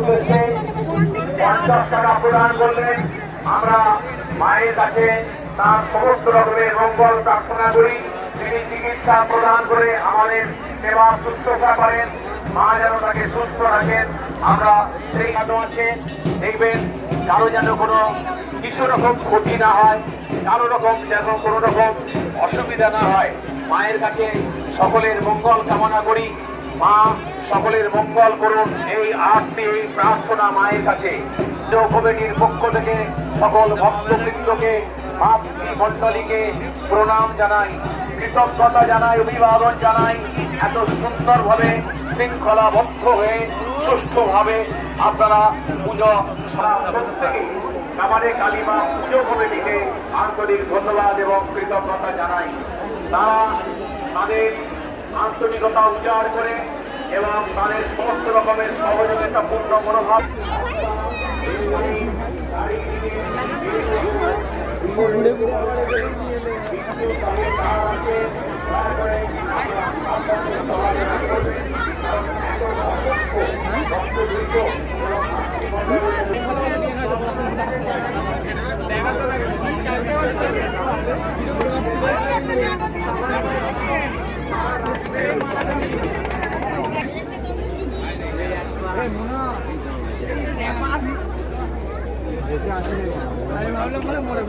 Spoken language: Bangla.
উদ্দেশ্যে 50 টাকা প্রদান করলেন। আমরা মায়ের কাছে তার সমস্ত রকমের মঙ্গল প্রার্থনা করি। তিনি চিকিৎসা প্রদান করে আমাদের সেবা শুশ্রূষা করেন। মা যেন তাকে সুস্থ রাখেন, আমরা সেই কাজ আছে। দেখবেন কারো যেন কোনো কিছু রকম ক্ষতি না হয়, কারো রকম যেন কোনো রকম অসুবিধা না হয়। মায়ের কাছে সকলের মঙ্গল কামনা করি। মা সকলের মঙ্গল করুন, এই আরতি এই প্রার্থনা মায়ের কাছে। কমিটির পক্ষ থেকে সকল ভক্তবৃন্দকে মাতৃমণ্ডলীকে প্রণাম জানাই, কৃতজ্ঞতা জানাই, অভিবাদন জানাই। এত সুন্দরভাবে শৃঙ্খলাবদ্ধ হয়ে সুষ্ঠুভাবে আপনারা পুজো প্রত্যেকে আমাদের কালীমা পুজো কমিটিকে আন্তরিক ধন্যবাদ এবং কৃতজ্ঞতা জানাই। তারা তাদের আন্তরিকতা উজাড় করে এবং তাদের সমস্ত রকমের সহযোগিতাপূর্ণ মনোভাব আমি ভাবলাম মনে